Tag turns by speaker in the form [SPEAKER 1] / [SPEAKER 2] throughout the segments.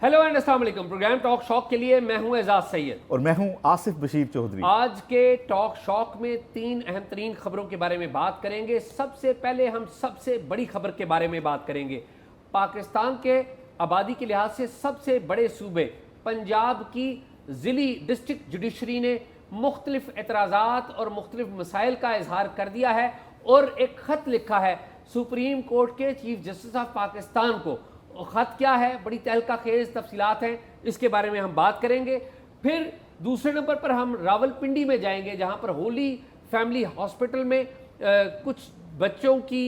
[SPEAKER 1] Hello and अस्सलाम वालेकुम। Programme talk shock के लिए मैं हूं एजाज सैयद
[SPEAKER 2] और मैं हूं आसिफ बशीर चौधरी।
[SPEAKER 1] आज के टॉक शॉक में तीन अहम तरीन खबरों के बारे में बात करेंगे। सबसे पहले हम सबसे बड़ी खबर के बारे में बात करेंगे। पाकिस्तान के आबादी के लिहाज से सबसे बड़े सूबे पंजाब की ज़िली डिस्ट्रिक्ट जुडिशरी ने मुख्तलिफ एतराज़ात और मुख्तलिफ मसाइल का इजहार कर दिया है और एक ख़त लिखा है सुप्रीम कोर्ट के चीफ जस्टिस ऑफ पाकिस्तान को। ख़त क्या है, बड़ी तहलका खेज तफसीलात हैं, इसके बारे में हम बात करेंगे। फिर दूसरे नंबर पर हम रावलपिंडी में जाएंगे जहां पर होली फैमिली हॉस्पिटल में कुछ बच्चों की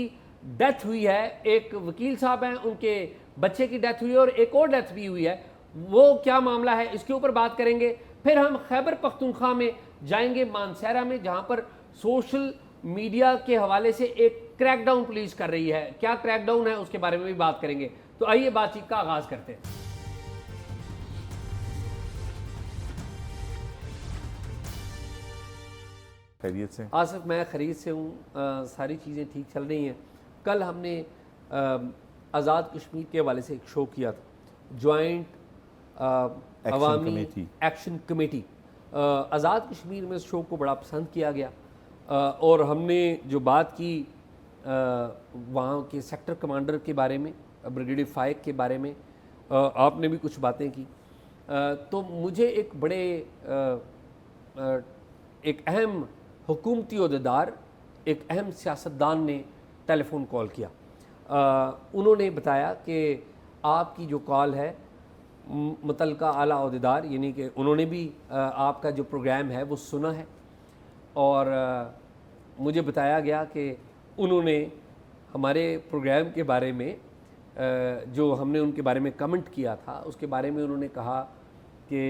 [SPEAKER 1] डेथ हुई है। एक वकील साहब हैं, उनके बच्चे की डेथ हुई है और एक और डेथ भी हुई है। वो क्या मामला है, इसके ऊपर बात करेंगे। फिर हम खैबर पख्तूनख्वा में जाएंगे, मानसहरा में, जहां पर सोशल मीडिया के हवाले से एक क्रैकडाउन पुलिस कर रही है। क्या क्रैकडाउन है उसके बारे में भी बात करेंगे। तो आइए बातचीत का आगाज करते हैं।
[SPEAKER 2] खैरियत से
[SPEAKER 1] आसिफ, मैं खरीद से हूँ, सारी चीज़ें ठीक चल रही हैं। कल हमने आज़ाद कश्मीर के हवाले से एक शो किया था, जॉइंट अवामी एक्शन कमेटी। आज़ाद कश्मीर में इस शो को बड़ा पसंद किया गया और हमने जो बात की वहाँ के सेक्टर कमांडर के बारे में, ब्रिगेडियर फाइक के बारे में आपने भी कुछ बातें की। तो मुझे एक बड़े एक अहम हुकूमती ओहदेदार, एक अहम सियासतदान ने टेलीफोन कॉल किया। उन्होंने बताया कि आपकी जो कॉल है मुतलका आला ओहदेदार, यानी कि उन्होंने भी आपका जो प्रोग्राम है वो सुना है और मुझे बताया गया कि उन्होंने हमारे प्रोग्राम के बारे में जो हमने उनके बारे में कमेंट किया था उसके बारे में उन्होंने कहा कि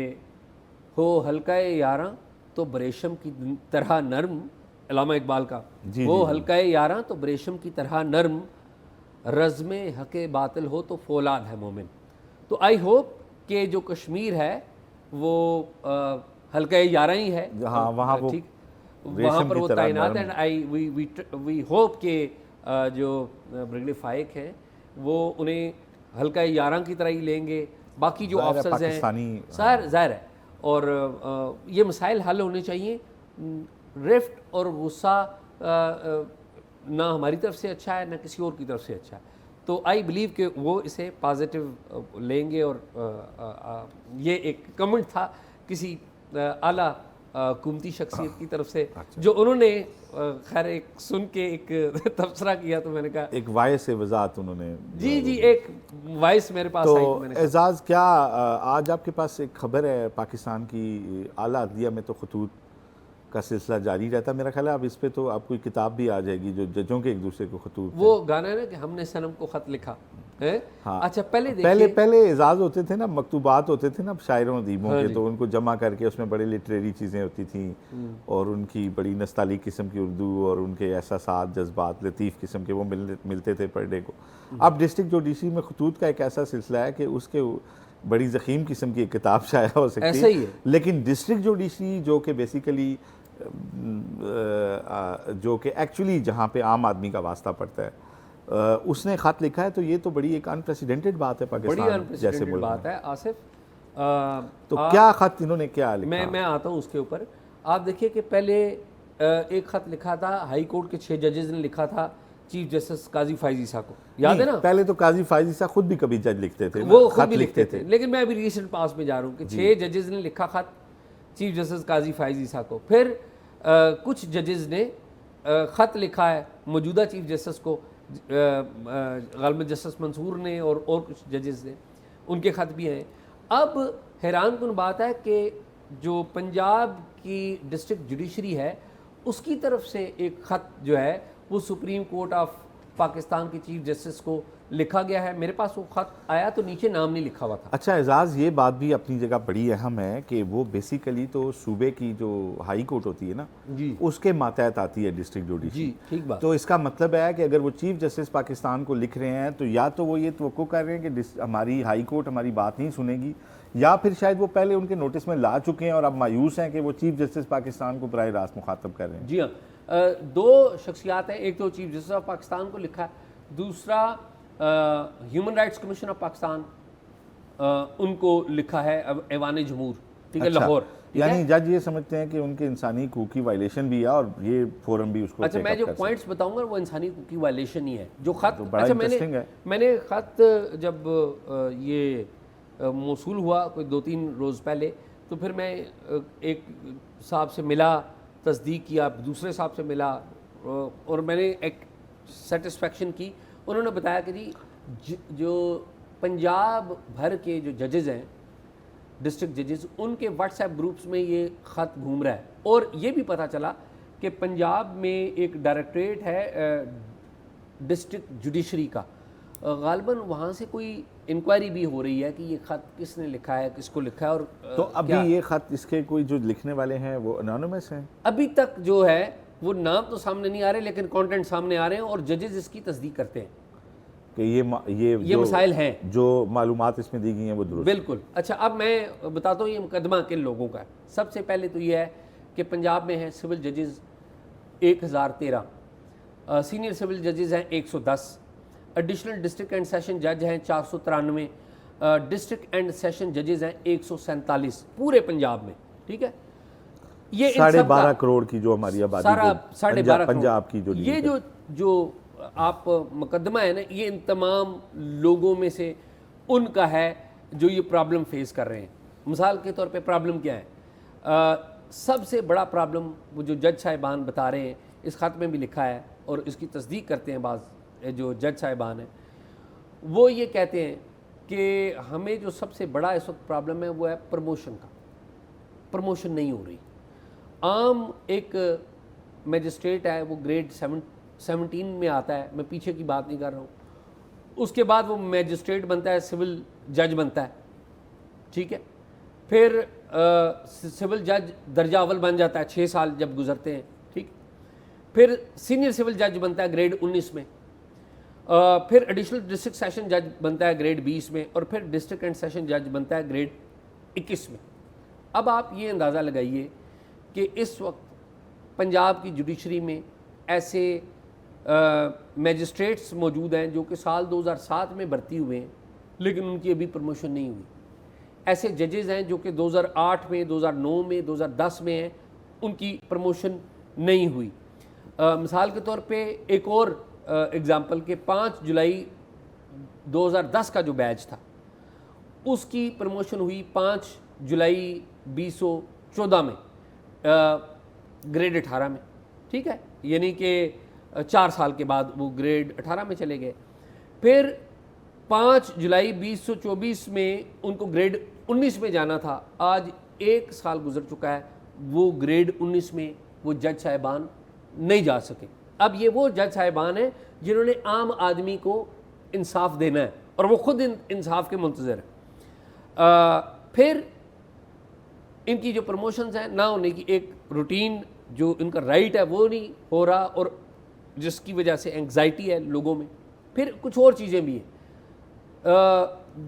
[SPEAKER 1] हो हल्का यारां तो बरेशम की तरह नर्म, अल्लामा इकबाल का, हो हल्का यारां तो बरेशम की तरह नर्म, रज़्मे हक़े बातिल हो तो फौलाद है मोमिन। तो आई होप कि जो कश्मीर है वो हल्का यारां ही है,
[SPEAKER 2] हाँ, वहाँ वो
[SPEAKER 1] ठीक, वहाँ पर वो तैनात है। आई वी होप कि जो ब्रिगेडियर फाइक हैं वो उन्हें हल्का यारां की तरह ही लेंगे। बाकी जो ऑफिसर्स हैं सर ज़ाहिर है, और ये मसाइल हल होने चाहिए। रिफ्ट और गुस्सा ना हमारी तरफ से अच्छा है ना किसी और की तरफ से अच्छा है। तो आई बिलीव कि वो इसे पॉजिटिव लेंगे और ये एक कमेंट था किसी आला हुकूमती शख्सियत की तरफ से। अच्छा। जो उन्होंने खैर एक सुन के एक तबसरा किया, तो मैंने कहा
[SPEAKER 2] एक वॉइस से वजाहत उन्होंने
[SPEAKER 1] जी एक वॉइस मेरे पास आई।
[SPEAKER 2] तो एजाज, क्या आज आपके पास एक खबर है पाकिस्तान की आला अदलिया में तो खतूत का सिलसिला जारी रहता है। मेरा ख्याल है अब इस पे तो आप कोई किताब भी आ जाएगी जो जजों के एक दूसरे को खतूत,
[SPEAKER 1] वो गाना है ना कि हमने सनम को खत लिखा है।
[SPEAKER 2] हाँ।
[SPEAKER 1] अच्छा, पहले
[SPEAKER 2] एजाज होते थे ना, मकतूबात होते थे ना शायरों अदीबों के, तो उनको जमा करके उसमें बड़ी लिटरेरी चीज़ें होती थी और उनकी बड़ी नस्तालिक किस्म की उर्दू और उनके एहसासात, जज्बात, लतीफ़ किस्म के वो मिलते थे पढ़ने को। अब डिस्ट्रिक्ट जुडिशरी में खतूत का एक ऐसा सिलसिला है कि उसके बड़ी ज़ख़ीम किस्म की एक किताब शाया हो सकती है। लेकिन डिस्ट्रिक्ट जुडिशरी जो कि बेसिकली जो कि एक्चुअली जहाँ पे आम आदमी का वास्ता पड़ता है, उसने ख़त लिखा है। तो ये तो बड़ी एक अनप्रेसिडेंटेड बात है पाकिस्तान जैसे मुल्क
[SPEAKER 1] बात है आसिफ।
[SPEAKER 2] तो क्या ख़त इन्होंने क्या लिखा,
[SPEAKER 1] मैं आता हूँ उसके ऊपर। आप देखिए कि पहले एक ख़त लिखा था हाई कोर्ट के 6 जजेस ने लिखा था चीफ जस्टिस काजी फाइज ईसा को, याद है ना?
[SPEAKER 2] पहले तो काजी फाइज ईसा खुद भी कभी जज लिखते थे,
[SPEAKER 1] वो खुद भी लिखते थे। लेकिन मैं अभी रिसेंट पास में जा रहा हूँ कि 6 जजेस ने लिखा खत चीफ जस्टिस काजी फाइज ईसा को। फिर कुछ जजेस ने ख़त लिखा है मौजूदा चीफ जस्टिस को, गालिबन जस्टिस मंसूर ने और कुछ जजेस ने, उनके ख़त भी हैं। अब हैरान कुन बात है कि जो पंजाब की डिस्ट्रिक्ट जुडिशरी है उसकी तरफ से एक ख़त जो है वो सुप्रीम कोर्ट ऑफ पाकिस्तान के चीफ जस्टिस को लिखा गया है। मेरे पास वो ख़त आया तो नीचे नाम नहीं लिखा हुआ था।
[SPEAKER 2] अच्छा एजाज, ये बात भी अपनी जगह बड़ी अहम है कि वो बेसिकली तो सूबे की जो हाई कोर्ट होती है ना जी, उसके मातहत आती है डिस्ट्रिक्ट जुडिशरी जी,
[SPEAKER 1] ठीक बात।
[SPEAKER 2] तो इसका मतलब है कि अगर वो चीफ जस्टिस पाकिस्तान को लिख रहे हैं तो या तो वो ये तवक्को कर रहे हैं कि हमारी हाई कोर्ट हमारी बात नहीं सुनेगी, या फिर शायद वो पहले उनके नोटिस में ला चुके हैं और अब मायूस हैं कि वो चीफ जस्टिस पाकिस्तान को बराह रास्त मुखातब कर रहे हैं।
[SPEAKER 1] जी हाँ, 2 शख्सियात हैं, एक तो चीफ जस्टिस ऑफ पाकिस्तान को लिखा है, दूसरा human rights commission of Pakistan उनको लिखा है ऐवान जमूर, ठीक है,
[SPEAKER 2] अच्छा,
[SPEAKER 1] लाहौर। ठीक
[SPEAKER 2] यानी
[SPEAKER 1] है?
[SPEAKER 2] जज ये समझते हैं कि उनके इंसानी हकूक की वायलेशन भी है और ये फोरम भी उसको
[SPEAKER 1] अच्छा,
[SPEAKER 2] take
[SPEAKER 1] मैं
[SPEAKER 2] up
[SPEAKER 1] जो
[SPEAKER 2] कर सकता
[SPEAKER 1] पॉइंट्स बताऊंगा वो इंसानी हकूक की वायलेशन ही है। जो खत,
[SPEAKER 2] तो बड़ा
[SPEAKER 1] अच्छा,
[SPEAKER 2] इंटरेस्टिंग है।
[SPEAKER 1] मैंने खत जब ये मौसूल हुआ कोई 2-3 रोज़ पहले, तो फिर मैं एक साहब से मिला, तस्दीक किया, दूसरे साहब से मिला, और मैंने एक सेटिस्फेक्शन की। उन्होंने बताया कि जी जो पंजाब भर के जो जजेस हैं, डिस्ट्रिक्ट जजेस, उनके व्हाट्सएप ग्रुप्स में ये ख़त घूम रहा है। और ये भी पता चला कि पंजाब में एक डायरेक्टरेट है डिस्ट्रिक्ट जुडिशरी का, गालिबन वहाँ से कोई इंक्वायरी भी हो रही है कि ये ख़त किसने लिखा है, किसको लिखा है। और
[SPEAKER 2] तो अभी
[SPEAKER 1] क्या
[SPEAKER 2] ये खत इसके कोई जो लिखने वाले हैं वो अनोनिमस हैं?
[SPEAKER 1] अभी तक जो है वो नाम तो सामने नहीं आ रहे, लेकिन कंटेंट सामने आ रहे हैं और जजेस इसकी तस्दीक करते हैं
[SPEAKER 2] कि ये
[SPEAKER 1] मसाइल हैं,
[SPEAKER 2] जो मालूमात इसमें दी गई हैं वो दुरुस्त?
[SPEAKER 1] बिल्कुल। अच्छा, अब मैं बताता हूँ ये मुकदमा किन लोगों का है। सबसे पहले तो ये है कि पंजाब में है सिविल जजेस 1013, सीनियर सिविल जजेस हैं 110, एडिशनल डिस्ट्रिक्ट एंड सेशन जज हैं 493, डिस्ट्रिक्ट एंड सेशन जजेस हैं 147 पूरे पंजाब में। ठीक है, ये
[SPEAKER 2] 12.5 करोड़ की जो हमारी आबादी,
[SPEAKER 1] सारा 12.5
[SPEAKER 2] पंजाब की जो
[SPEAKER 1] ये जो आप मुकदमा है ना, ये इन तमाम लोगों में से उनका है जो ये प्रॉब्लम फेस कर रहे हैं। मिसाल के तौर पे प्रॉब्लम क्या है? सबसे बड़ा प्रॉब्लम वो जो जज साहिबान बता रहे हैं, इस खत में भी लिखा है और इसकी तस्दीक करते हैं बाज़ जो जज साहिबान हैं, वो ये कहते हैं कि हमें जो सबसे बड़ा इस वक्त प्रॉब्लम है वो है प्रमोशन का। प्रमोशन नहीं हो रही। आम एक मजिस्ट्रेट है, वो ग्रेड 17 में आता है, मैं पीछे की बात नहीं कर रहा हूँ, उसके बाद वो मजिस्ट्रेट बनता है, सिविल जज बनता है। ठीक है, फिर सिविल जज दर्जा अव्वल बन जाता है 6 साल जब गुजरते हैं। ठीक, फिर सीनियर सिविल जज बनता है ग्रेड 19 में, फिर एडिशनल डिस्ट्रिक्ट सेशन जज बनता है ग्रेड 20 में, और फिर डिस्ट्रिक्ट एंड सेशन जज बनता है ग्रेड 21 में। अब आप ये अंदाज़ा लगाइए कि इस वक्त पंजाब की जुडिशरी में ऐसे मैजिस्ट्रेट्स मौजूद हैं जो कि साल 2007 में भर्ती हुए हैं, लेकिन उनकी अभी प्रमोशन नहीं हुई। ऐसे जजेज़ हैं जो कि 2008 में, 2009 में, 2010 में हैं, उनकी प्रमोशन नहीं हुई। मिसाल के तौर पे एक और एग्ज़ाम्पल के 5 जुलाई 2010 का जो बैच था, उसकी प्रमोशन हुई 5 जुलाई 2014 में, ग्रेड 18 में। ठीक है, यानी कि 4 साल के बाद वो ग्रेड 18 में चले गए। फिर 5 जुलाई 2024 में उनको ग्रेड 19 में जाना था, आज 1 साल गुजर चुका है, वो ग्रेड 19 में वो जज साहिबान नहीं जा सके। अब ये वो जज साहिबान हैं जिन्होंने आम आदमी को इंसाफ देना है और वो खुद इंसाफ के मुंतज़िर हैं। फिर इनकी जो प्रमोशंस हैं ना होने की एक रूटीन जो इनका राइट है वो नहीं हो रहा, और जिसकी वजह से एंग्जाइटी है लोगों में। फिर कुछ और चीज़ें भी हैं।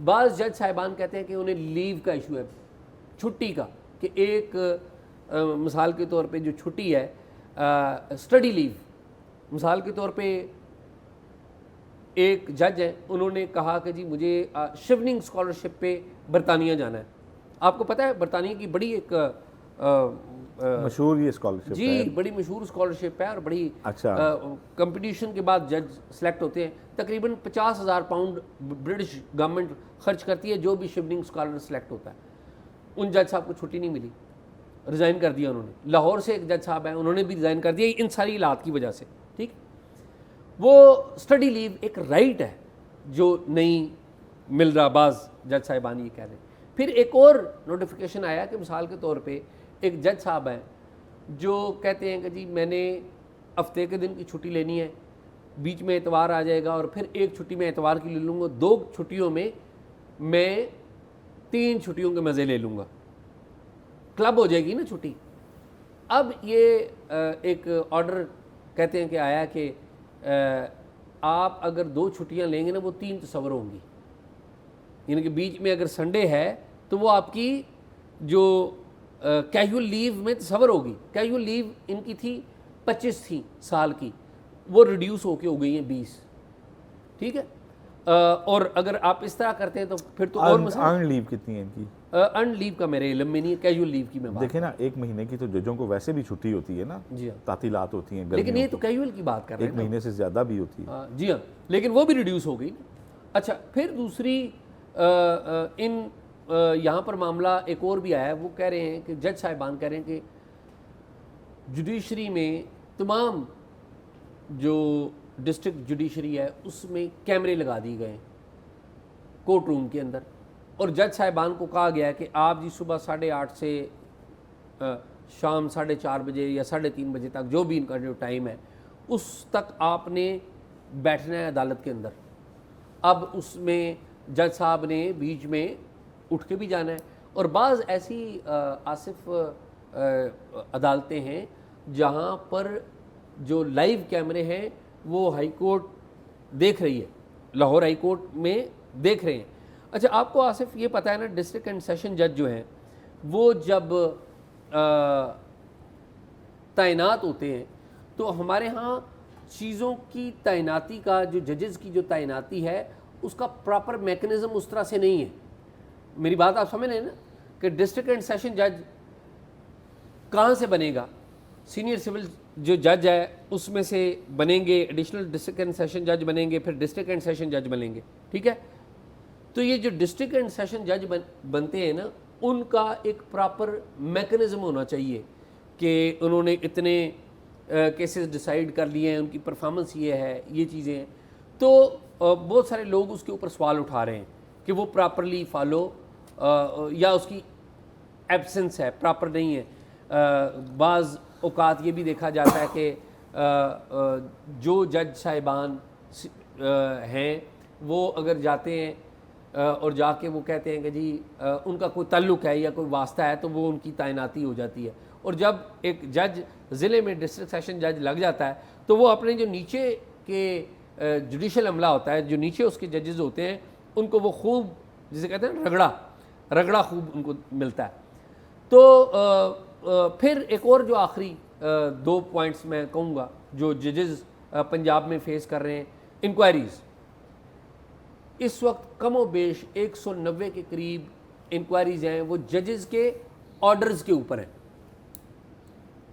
[SPEAKER 1] बाज़ जज साहिबान कहते हैं कि उन्हें लीव का इशू है, छुट्टी का, कि एक मिसाल के तौर पे जो छुट्टी है स्टडी लीव, मिसाल के तौर पे एक जज है, उन्होंने कहा कि जी मुझे शिवनिंग स्कॉलरशिप पे बरतानिया जाना है। आपको पता है बरतानिया की बड़ी एक
[SPEAKER 2] मशहूर ये स्कॉलरशिप
[SPEAKER 1] जी
[SPEAKER 2] है,
[SPEAKER 1] बड़ी मशहूर स्कॉलरशिप है और बड़ी
[SPEAKER 2] अच्छा
[SPEAKER 1] कंपटीशन के बाद जज सेलेक्ट होते हैं। तकरीबन 50,000 पाउंड ब्रिटिश गवर्नमेंट खर्च करती है जो भी शिवनिंग स्कॉलर सेलेक्ट होता है। उन जज साहब को छुट्टी नहीं मिली, रिज़ाइन कर दिया उन्होंने। लाहौर से एक जज साहब हैं, उन्होंने भी रिज़ाइन कर दिया इन सारी हालात की वजह से। ठीक, वो स्टडी लीव एक राइट है जो नहीं मिल रहा, बाज़ जज साहिबान ये कह रहे हैं। फिर एक और नोटिफिकेशन आया कि मिसाल के तौर पे एक जज साहब हैं जो कहते हैं कि जी मैंने हफ्ते के दिन की छुट्टी लेनी है, बीच में एतवार आ जाएगा और फिर एक छुट्टी मैं एतवार की ले लूँगा, 2 छुट्टियों में मैं 3 छुट्टियों के मज़े ले लूँगा, क्लब हो जाएगी ना छुट्टी। अब ये एक ऑर्डर कहते हैं कि आया कि आप अगर 2 छुट्टियाँ लेंगे ना वो 3 तस्वर होंगी, यानी कि बीच में अगर संडे है तो वो आपकी जो कैजुअल लीव में तस्वर होगी। कैजुअल लीव इनकी थी 25 थी साल की, वो रिड्यूस होके हो गई हैं 20। ठीक है, और अगर आप इस तरह करते हैं तो फिर तो और मसला।
[SPEAKER 2] अर्न लीव कितनी है इनकी?
[SPEAKER 1] अर्न लीव का मेरे इल्म में नहीं है, कैजुअल लीव की मैं बात।
[SPEAKER 2] देखिए ना, 1 महीने की तो जजों को वैसे भी छुट्टी होती है ना,
[SPEAKER 1] जी हाँ,
[SPEAKER 2] तातीलात होती हैं,
[SPEAKER 1] लेकिन ये
[SPEAKER 2] गर्मियों
[SPEAKER 1] तो कैजुअल की बात कर
[SPEAKER 2] की
[SPEAKER 1] रहे
[SPEAKER 2] 1
[SPEAKER 1] हैं ना।
[SPEAKER 2] महीने से ज़्यादा भी होती है।
[SPEAKER 1] जी हाँ, लेकिन वो भी रिड्यूस हो गई ना। अच्छा, फिर दूसरी यहाँ पर मामला एक और भी आया है। वो कह रहे हैं कि जज साहिबान कह रहे हैं कि जुडिशरी में तमाम जो डिस्ट्रिक्ट जुडिशरी है उसमें कैमरे लगा दिए गए कोर्ट रूम के अंदर, और जज साहिबान को कहा गया है कि आप जी सुबह 8:30 से शाम 4:30 बजे या 3:30 बजे तक, जो भी इनका जो टाइम है, उस तक आपने बैठना है अदालत के अंदर। अब उसमें जज साहब ने बीच में उठ के भी जाना है, और बाज़ ऐसी आसिफ अदालतें हैं जहाँ पर जो लाइव कैमरे हैं वो हाई कोर्ट देख रही है, लाहौर हाई कोर्ट में देख रहे हैं। अच्छा, आपको आसिफ ये पता है ना, डिस्ट्रिक्ट एंड सेशन जज जो हैं वो जब तैनात होते हैं तो हमारे यहाँ चीज़ों की तैनाती का, जो जजेस की जो तैनाती है उसका प्रॉपर मैकेनिज़्म उस तरह से नहीं है। मेरी बात आप समझ रहे हैं ना, कि डिस्ट्रिक्ट एंड सेशन जज कहाँ से बनेगा? सीनियर सिविल जो जज है उसमें से बनेंगे, एडिशनल डिस्ट्रिक्ट एंड सेशन जज बनेंगे, फिर डिस्ट्रिक्ट एंड सेशन जज बनेंगे, ठीक है। तो ये जो डिस्ट्रिक्ट एंड सेशन जज बनते हैं ना, उनका एक प्रॉपर मैकेनिज़्म होना चाहिए कि उन्होंने इतने केसेस डिसाइड कर लिए हैं, उनकी परफॉर्मेंस ये है, ये चीज़ें हैं। तो बहुत सारे लोग उसके ऊपर सवाल उठा रहे हैं कि वो प्रॉपरली फॉलो या उसकी एब्सेंस है, प्रॉपर नहीं है। बाज़ औकात ये भी देखा जाता है कि जो जज साहिबान हैं वो अगर जाते हैं और जाके वो कहते हैं कि जी उनका कोई ताल्लुक़ है या कोई वास्ता है, तो वो उनकी तैनाती हो जाती है। और जब एक जज ज़िले में डिस्ट्रिक्ट सेशन जज लग जाता है तो वो अपने जो नीचे के जुडिशल अमला होता है, जो नीचे उसके जजेस होते हैं, उनको वो खूब, जिसे कहते हैं रगड़ा खूब उनको मिलता है। तो फिर एक और जो आखिरी 2 पॉइंट्स मैं कहूँगा जो जजेस पंजाब में फेस कर रहे हैं, इंक्वायरीज़। इस वक्त कमो बेश 190 के करीब इंक्वायरीज़ हैं, वो जजेस के ऑर्डर्स के ऊपर हैं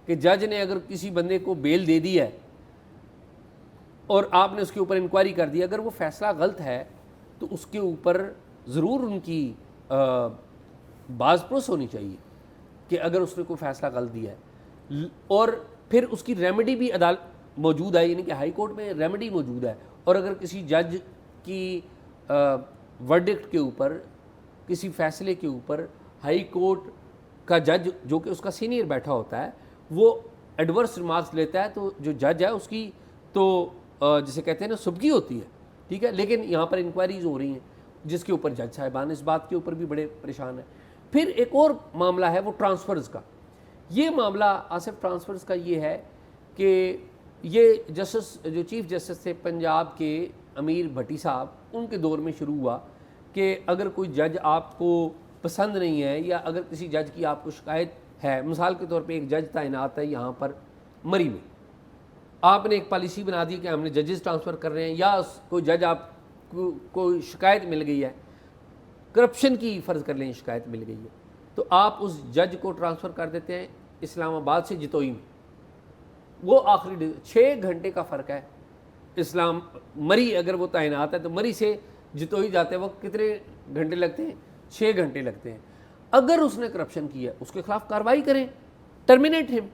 [SPEAKER 1] कि जज ने अगर किसी बंदे को बेल दे दी है और आपने उसके ऊपर इंक्वायरी कर दी, अगर वो फैसला गलत है तो उसके ऊपर ज़रूर उनकी बाज़ प्रोस होनी चाहिए कि अगर उसने कोई फ़ैसला गलत दिया है, और फिर उसकी रेमेडी भी अदालत मौजूद है, यानी कि हाई कोर्ट में रेमेडी मौजूद है। और अगर किसी जज की वर्डिक्ट के ऊपर, किसी फ़ैसले के ऊपर हाई कोर्ट का जज जो कि उसका सीनियर बैठा होता है वो एडवर्स रिमार्क्स लेता है, तो जो जज है उसकी तो जिसे कहते हैं ना सुबकी होती है, ठीक है। लेकिन यहाँ पर इंक्वायरीज़ हो रही हैं जिसके ऊपर जज साहिबान इस बात के ऊपर भी बड़े परेशान हैं। फिर एक और मामला है वो ट्रांसफ़र्स का। ये मामला आसिफ ट्रांसफ़र्स का ये है कि ये जस्टिस जो चीफ़ जस्टिस थे पंजाब के अमीर भट्टी साहब, उनके दौर में शुरू हुआ कि अगर कोई जज आपको पसंद नहीं है या अगर किसी जज की आपको शिकायत है, मिसाल के तौर पे एक जज तैनात है यहाँ पर मरी में, आपने एक पॉलिसी बना दी कि हमने जजेस ट्रांसफ़र कर रहे हैं, या कोई जज आप कोई शिकायत मिल गई है, करप्शन की फ़र्ज़ कर लें शिकायत मिल गई है, तो आप उस जज को ट्रांसफ़र कर देते हैं इस्लामाबाद से जतोई में। वो आखिरी 6 घंटे का फ़र्क है। इस्लाम मरी अगर वो तैनात है तो मरी से जतोई जाते वक्त कितने घंटे लगते हैं? 6 घंटे लगते हैं। अगर उसने करप्शन किया उसके खिलाफ कार्रवाई करें, टर्मिनेट हिम।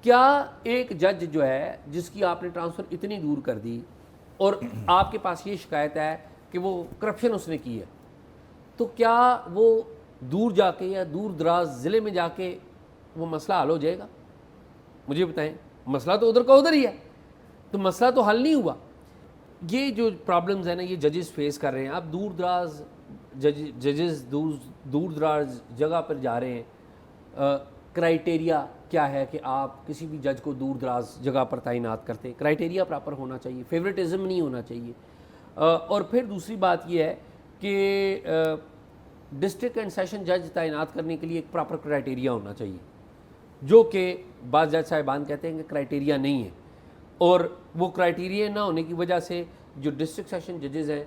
[SPEAKER 1] क्या एक जज जो है जिसकी आपने ट्रांसफ़र इतनी दूर कर दी और आपके पास ये शिकायत है कि वो करप्शन उसने की है, तो क्या वो दूर जाके या दूर दराज ज़िले में जाके वो मसला हल हो जाएगा? मुझे बताएं। मसला तो उधर का उधर ही है, तो मसला तो हल नहीं हुआ। ये जो प्रॉब्लम्स है ना, ये जजेस फेस कर रहे हैं। आप दूर दराज जजेस दूर दराज जगह पर जा रहे हैं। क्राइटेरिया क्या है कि आप किसी भी जज को दूर दराज जगह पर तैनात करते हैं? क्राइटेरिया प्रॉपर होना चाहिए, फेवरेटिज्म नहीं होना चाहिए। और फिर दूसरी बात ये है कि डिस्ट्रिक्ट एंड सेशन जज तैनात करने के लिए एक प्रॉपर क्राइटेरिया होना चाहिए, जो कि बाज़ जज साहिबान कहते हैं कि क्राइटेरिया नहीं है। और वो क्राइटेरिया ना होने की वजह से जो डिस्ट्रिक्ट सेशन जजेस हैं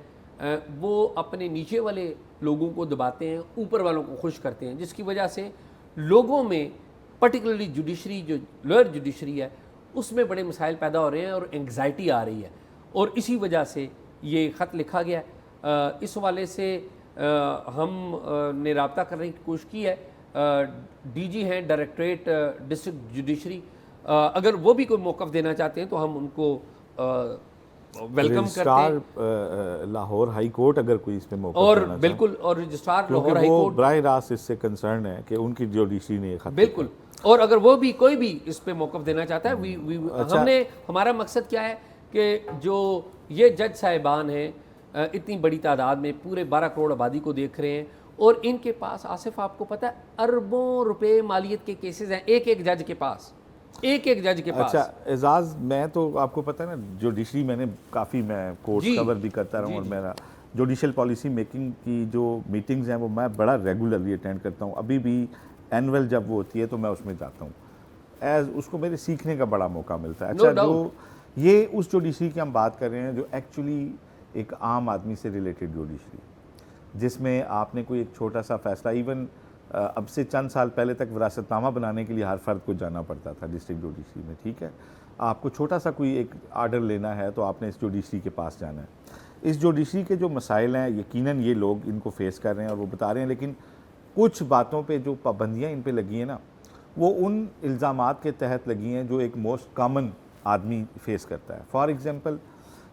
[SPEAKER 1] वो अपने नीचे वाले लोगों को दबाते हैं, ऊपर वालों को खुश करते हैं, जिसकी वजह से लोगों में पर्टिकुलरली जुडिशरी जो लोअर जुडिशरी है उसमें बड़े मसाइल पैदा हो रहे हैं और एंग्जाइटी आ रही है, और इसी वजह से ये ख़त लिखा गया। इस हवाले से हम ने रब्ता करने की कोशिश की है। डीजी हैं डायरेक्टरेट डिस्ट्रिक्ट जुडिशरी, अगर वो भी कोई मौक़िफ़ देना चाहते हैं तो हम उनको वेलकम करते हैं।
[SPEAKER 2] लाहौर हाई कोर्ट अगर कोई इस पे मौका
[SPEAKER 1] और
[SPEAKER 2] देना
[SPEAKER 1] बिल्कुल, और रजिस्ट्रार लाहौर
[SPEAKER 2] चाहे,
[SPEAKER 1] हाई
[SPEAKER 2] वो
[SPEAKER 1] कोर्ट
[SPEAKER 2] बराह रास्त इससे कंसर्न है कि उनकी जुडिशरी ने खत
[SPEAKER 1] बिल्कुल, और अगर वो भी कोई भी इस पे मौक़िफ़ देना चाहता है
[SPEAKER 2] अच्छा।
[SPEAKER 1] हमने हमारा मकसद क्या है कि जो ये जज साहिबान हैं इतनी बड़ी तादाद में पूरे 12 करोड़ आबादी को देख रहे हैं, और इनके पास आसिफ आपको पता है अरबों रुपए मालियत के केसेस हैं एक एक जज के पास, एक एक जज के पास।
[SPEAKER 2] अच्छा एजाज, मैं तो आपको पता है ना जुडिशरी मैंने काफ़ी, मैं कोर्स
[SPEAKER 1] जी,
[SPEAKER 2] कवर भी करता रहा हूँ, और मेरा जुडिशल पॉलिसी मेकिंग की जो मीटिंग्स हैं वो मैं बड़ा रेगुलरली अटेंड करता हूँ। अभी भी एनुअल जब वो होती है तो मैं उसमें जाता हूँ, उसको मेरे सीखने का बड़ा मौका मिलता है। अच्छा, जो ये उस जुडिशरी की हम बात कर रहे हैं जो एक्चुअली एक आम आदमी से रिलेटेड जुडिशरी, जिसमें आपने कोई एक छोटा सा फैसला, इवन अब से चंद साल पहले तक विरासतनामा बनाने के लिए हर फर्द को जाना पड़ता था डिस्ट्रिक्ट जुडिशरी में, ठीक है। आपको छोटा सा कोई एक आर्डर लेना है तो आपने इस जुडिशरी के पास जाना है। इस जुडिशरी के जो मसाइल हैं यकीनन ये लोग इनको फेस कर रहे हैं और वो बता रहे हैं, लेकिन कुछ बातों पे जो पाबंदियाँ इन पे लगी हैं ना, वो उन इल्ज़ामात के तहत लगी हैं जो एक मोस्ट कॉमन आदमी फेस करता है। फॉर एग्ज़ाम्पल,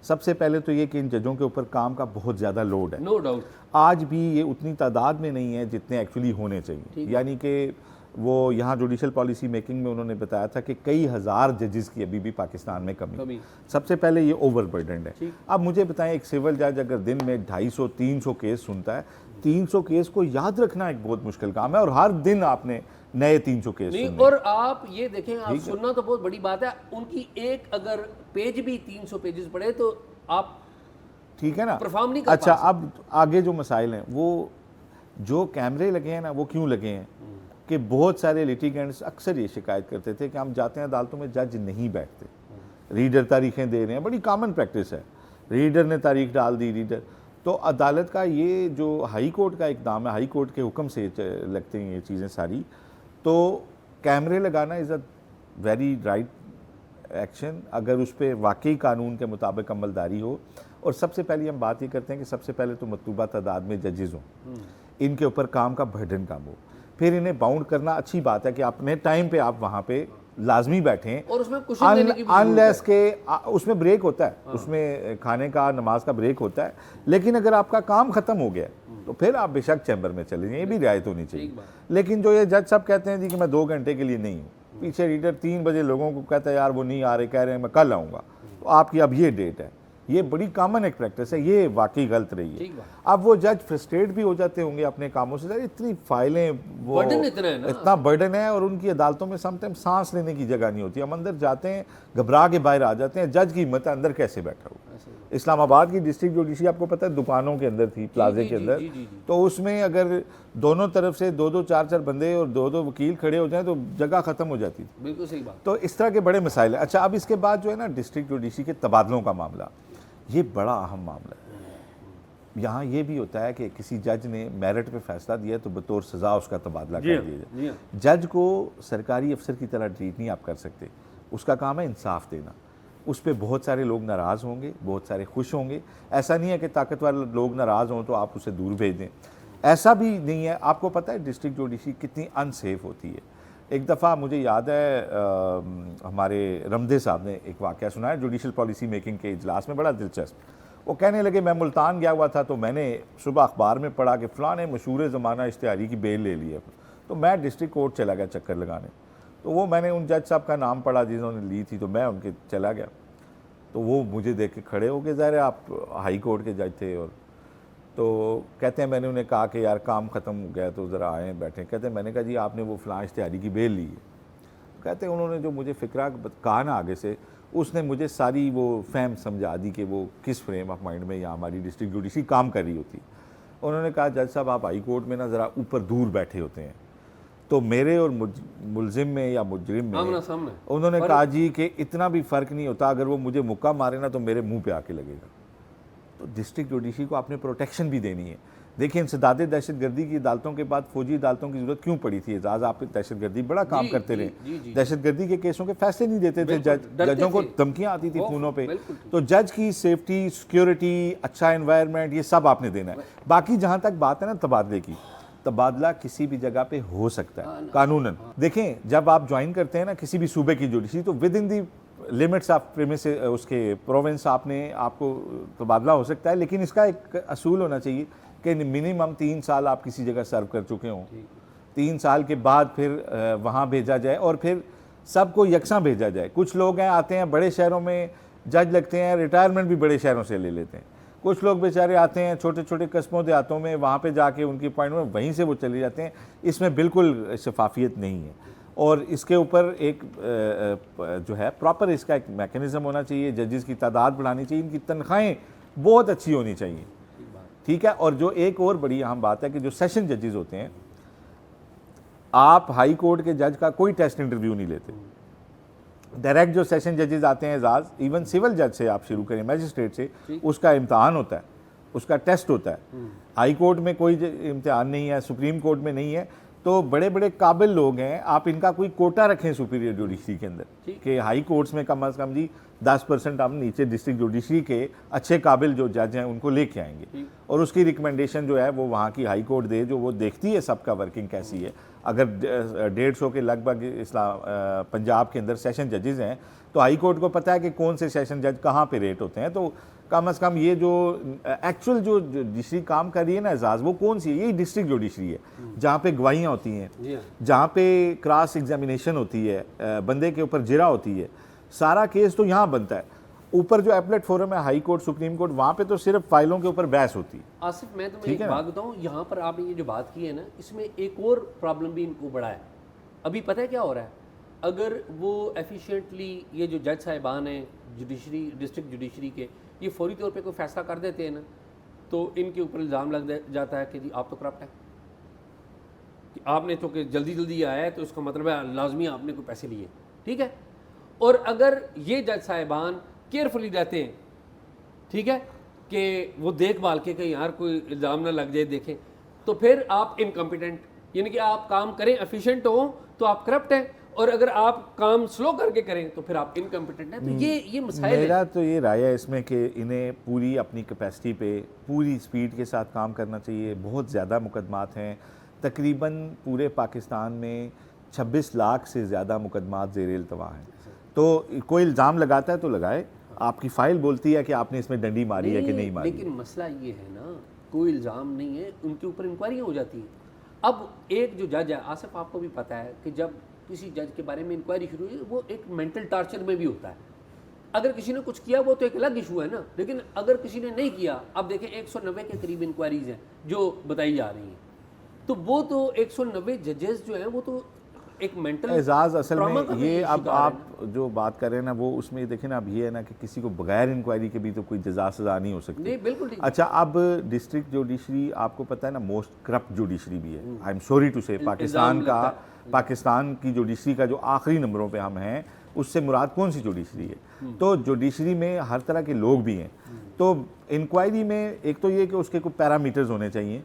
[SPEAKER 2] सबसे पहले तो ये कि इन जजों के ऊपर काम का बहुत ज़्यादा लोड है।
[SPEAKER 1] नो डाउट
[SPEAKER 2] आज भी ये उतनी तादाद में नहीं है जितने एक्चुअली होने चाहिए। यानी कि वो यहाँ जुडिशल पॉलिसी मेकिंग में उन्होंने बताया था कि कई हज़ार जजेस की अभी भी पाकिस्तान में कमी। सबसे पहले ये ओवरबर्डन्ड है। अब मुझे बताएं, एक सिविल जज अगर दिन में 250-300 केस सुनता है, 300 केस को याद रखना एक बहुत मुश्किल काम है, और हर दिन आपने नए 300 केस
[SPEAKER 1] नहीं। और आप ये देखें, आप सुनना तो बहुत बड़ी बात है, उनकी एक अगर पेज भी 300 पेजेस पढ़े तो आप
[SPEAKER 2] ठीक है ना,
[SPEAKER 1] परफॉर्म नहीं कर
[SPEAKER 2] अच्छा, अब आगे जो मसाइल हैं, वो जो कैमरे लगे हैं ना, वो क्यों लगे हैं कि बहुत सारे लिटिगेंट्स अक्सर ये शिकायत करते थे कि हम जाते हैं अदालतों में, जज नहीं बैठते, रीडर तारीखें दे रहे हैं, बड़ी कॉमन प्रैक्टिस है, रीडर ने तारीख डाल दी, रीडर। तो अदालत का ये जो हाई कोर्ट का इक़दाम है, हाई कोर्ट के हुक्म से लगते हैं ये चीज़ें सारी, तो कैमरे लगाना is a very right action अगर उस पर वाकई कानून के मुताबिक अमलदारी हो। और सबसे पहले हम बात ये करते हैं कि सबसे पहले तो मतलूबा तादाद में जजेज़ हों, इनके ऊपर काम का बर्डन कम हो, फिर इन्हें बाउंड करना अच्छी बात है कि अपने टाइम पे आप वहाँ पे लाजमी बैठें,
[SPEAKER 1] और उसमें कुशन देने की भी
[SPEAKER 2] अनलेस के उसमें ब्रेक होता है, उसमें खाने का नमाज का ब्रेक होता है, लेकिन अगर आपका काम ख़त्म हो गया तो फिर आप बेशक चैम्बर में चले जाएं, ये भी रियायत होनी चाहिए। लेकिन जो ये जज साहब कहते हैं जी कि मैं 2 घंटे के लिए नहीं हूँ, पीछे रीडर 3 बजे लोगों को कहता है यार वो नहीं आ रहे, कह रहे हैं मैं कल आऊँगा, तो आपकी अब ये डेट है, ये बड़ी कॉमन एक प्रैक्टिस है, ये वाकई गलत रही है। अब वो जज फ्रस्ट्रेट भी हो जाते होंगे अपने कामों से, इतनी फाइलें, वो
[SPEAKER 1] बर्डन इतना
[SPEAKER 2] बर्डन है, और उनकी अदालतों में समटाइम सांस लेने की जगह नहीं होती। हम अंदर जाते हैं, घबरा के बाहर आ जाते हैं, जज की हिम्मत है अंदर कैसे बैठा हो। इस्लामाबाद की डिस्ट्रिक्ट जुडिशरी आपको पता है दुकानों के अंदर थी, प्लाजे के अंदर, तो उसमें अगर दोनों तरफ से 2-2 4-4 बंदे और 2-2 वकील खड़े हो जाएं तो जगह ख़त्म हो जाती थी।
[SPEAKER 1] बिल्कुल सही बात।
[SPEAKER 2] तो इस तरह के बड़े मसाइल हैं। अच्छा, अब इसके बाद जो है ना डिस्ट्रिक्ट जुडिशरी के तबादलों का मामला, ये बड़ा अहम मामला है। यहाँ ये भी होता है कि किसी जज ने मेरिट पे फैसला दिया तो बतौर सज़ा उसका तबादला कर दिया जाए। जज को सरकारी अफसर की तरह ट्रीट नहीं आप कर सकते, उसका काम है इंसाफ देना। उस पर बहुत सारे लोग नाराज़ होंगे, बहुत सारे खुश होंगे। ऐसा नहीं है कि ताकतवर लोग नाराज़ हों तो आप उसे दूर भेज दें, ऐसा भी नहीं है। आपको पता है डिस्ट्रिक्ट जुडिशरी कितनी अनसेफ होती है। एक दफ़ा मुझे याद है हमारे रमदे साहब ने एक वाक़या सुनाया जुडिशल पॉलिसी मेकिंग के इजलास में, बड़ा दिलचस्प। वो कहने लगे मैं मुल्तान गया हुआ था तो मैंने सुबह अखबार में पढ़ा कि फ़लाँ ने मशहूर ज़माना इश्तिहारी की बेल ले ली है, तो मैं डिस्ट्रिक्ट कोर्ट चला गया चक्कर लगाने। तो वो मैंने उन जज साहब का नाम पढ़ा जिन्होंने ली थी, तो मैं उनके चला गया, तो वो मुझे देख के खड़े हो गए, ज़ाहिर है आप हाई कोर्ट के जज थे, और तो कहते हैं मैंने उन्हें कहा कि यार काम ख़त्म हो गया तो ज़रा आए बैठे। कहते हैं मैंने कहा जी आपने वो फ़लाँ इश्तिहारी की बेल ली है। कहते हैं उन्होंने जो मुझे फ़िक्रा कहा ना आगे से, उसने मुझे सारी वो फहम समझा दी कि वो किस फ्रेम ऑफ माइंड में यहाँ हमारी डिस्ट्रिक्ट जुडिशरी काम कर रही होती। उन्होंने कहा जज साहब आप हाई कोर्ट में ना ज़रा ऊपर दूर बैठे होते हैं, तो मेरे और मुलजिम में या मुजरिम में
[SPEAKER 1] आमना सामना है।
[SPEAKER 2] उन्होंने कहा जी कि इतना भी फ़र्क नहीं होता, अगर वो मुझे मुक्का मारे ना तो मेरे मुंह पे आके लगेगा। तो डिस्ट्रिक्ट जुडिशरी को आपने प्रोटेक्शन भी देनी है। देखिए, इंसदादे दहशतगर्दी की अदालतों के बाद फौजी अदालतों की जरूरत क्यों पड़ी थी? एजाज, आप दहशतगर्दी बड़ा काम करते रहे, दहशतगर्दी के केसों के फैसले नहीं देते थे, जजों को धमकियां आती थी खूनों पे। तो जज की सेफ्टी, सिक्योरिटी, अच्छा एनवायरनमेंट, ये सब आपने देना है। बाकी जहां तक बात है ना तबादले की, तबादला किसी भी जगह पे हो सकता है कानूनन। देखें, जब आप ज्वाइन करते हैं ना किसी भी सूबे की जुडिशरी, तो with in the limits of premise, उसके प्रोविंस आपको तबादला हो सकता है, लेकिन इसका एक असूल होना चाहिए कि मिनिमम 3 साल आप किसी जगह सर्व कर चुके हों। 3 साल के बाद फिर वहाँ भेजा जाए और फिर सबको यकसां भेजा जाए। कुछ लोग हैं आते हैं बड़े शहरों में जज लगते हैं, रिटायरमेंट भी बड़े शहरों से ले लेते हैं। कुछ लोग बेचारे आते हैं छोटे छोटे कस्बों देहातों में, वहाँ पे जाके उनकी अपॉइंटमेंट वहीं से वो चले जाते हैं। इसमें बिल्कुल शफाफियत नहीं है और इसके ऊपर एक जो है प्रॉपर इसका एक मैकेनिज़्म होना चाहिए। जजेस की तादाद बढ़ानी चाहिए, इनकी तनख्वाहें बहुत अच्छी होनी चाहिए, ठीक है। और जो एक और बड़ी अहम बात है कि जो सेशन जजेस होते हैं, आप हाई कोर्ट के जज का कोई टेस्ट इंटरव्यू नहीं लेते। डायरेक्ट जो सेशन जजेस आते हैं एजाज, इवन सिविल जज से आप शुरू करें, मैजिस्ट्रेट से, उसका इम्तहान होता है, उसका टेस्ट होता है। हाई कोर्ट में कोई इम्तहान नहीं है, सुप्रीम कोर्ट में नहीं है। तो बड़े बड़े काबिल लोग हैं, आप इनका कोई कोटा रखें सुपीरियर जुडिशरी के अंदर कि हाई कोर्ट्स में कम से कम जी 10% आप नीचे डिस्ट्रिक्ट जुडिशरी के अच्छे काबिल जो जज हैं उनको लेके आएंगे और उसकी रिकमेंडेशन जो है वो वहाँ की हाई कोर्ट दे, जो वो देखती है सबका वर्किंग कैसी है। अगर 150 के लगभग पंजाब के अंदर सेशन जजेस हैं, तो हाई कोर्ट को पता है कि कौन से सेशन जज कहाँ पे रेट होते हैं। तो कम से कम ये जो एक्चुअल जो जुडिशरी काम कर रही है ना एजाज, वो कौन सी है? यही डिस्ट्रिक्ट जुडिशरी है, जहाँ पे गवाहियाँ होती हैं, जहाँ पे क्रॉस एग्जामिनेशन होती है, बंदे के ऊपर जिरा होती है, सारा केस तो यहाँ बनता है। ऊपर जो एपलेट फोरम है, हाई कोर्ट, सुप्रीम कोर्ट, वहाँ पे तो सिर्फ फाइलों के ऊपर बहस होती है।
[SPEAKER 1] आसिफ, मैं तुम्हें एक बात बताऊँ, यहाँ पर आपने ये जो बात की है ना, इसमें एक और प्रॉब्लम भी इनको बड़ा है। अभी पता है क्या हो रहा है? अगर वो एफिशिएंटली ये जो जज साहिबान हैं जुडिशरी, डिस्ट्रिक्ट जुडिशरी के, ये फौरी तौर पे कोई फैसला कर देते हैं ना, तो इनके ऊपर इल्ज़ाम लग जाता है कि जी आप तो करप्ट है, कि आपने तो कि जल्दी जल्दी आया है तो इसका मतलब है लाजमी आपने कोई पैसे लिए, ठीक है। और अगर ये जज साहिबान केयरफुली रहते हैं, ठीक है, कि वो देखभाल के कि यार कोई इल्ज़ाम ना लग जाए, देखें, तो फिर आप इनकम्पिटेंट, यानी कि आप काम करें एफिशिएंट हो तो आप करप्ट हैं, और अगर आप काम स्लो करके करें तो फिर आप इनकम्पिटेंट हैं। तो ये मसाइल
[SPEAKER 2] मेरा तो ये राय है इसमें कि इन्हें पूरी अपनी कैपेसिटी पे पूरी स्पीड के साथ काम करना चाहिए। बहुत ज़्यादा मुकदमात हैं, तकरीबन पूरे पाकिस्तान में 26 लाख से ज़्यादा मुकदमात ज़ेर इल्तवा हैं। तो कोई इल्ज़ाम लगाता है तो लगाए, आपकी फ़ाइल बोलती है कि आपने इसमें डंडी मारी है कि नहीं मारी।
[SPEAKER 1] लेकिन मसला ये है ना, कोई इल्ज़ाम नहीं है, उनके ऊपर इंक्वायरियाँ हो जाती हैं। अब एक जो जज है, आसिफ आपको भी पता है कि जब किसी जज के बारे में इंक्वायरी शुरू हुई, वो एक मेंटल टार्चर में भी होता है। अगर किसी ने कुछ किया वो तो एक अलग इशू है ना, लेकिन अगर किसी ने नहीं किया, अब देखें 190 के करीब इंक्वायरीज हैं जो बताई जा रही हैं, तो वो तो 190 जजेस जो हैं वो तो एक मेंटल
[SPEAKER 2] एजाज असल में ये अब आप जो बात कर रहे हैं ना, वो उसमें देखें ना, अब ये है ना कि किसी को बगैर इंक्वायरी के भी तो कोई जजा सजा नहीं हो सकती।
[SPEAKER 1] नहीं, बिल्कुल ठीक।
[SPEAKER 2] अच्छा, अब डिस्ट्रिक्ट जुडिशरी आपको पता है ना मोस्ट करप्ट जुडिशरी भी है। आई एम सॉरी टू से पाकिस्तान की जुडिशरी का जो आखिरी नंबरों पे हम हैं, उससे मुराद कौन सी जुडिशरी है? तो जुडिशरी में हर तरह के लोग भी हैं। तो इंक्वायरी में एक तो ये कि उसके कोई पैरामीटर्स होने चाहिए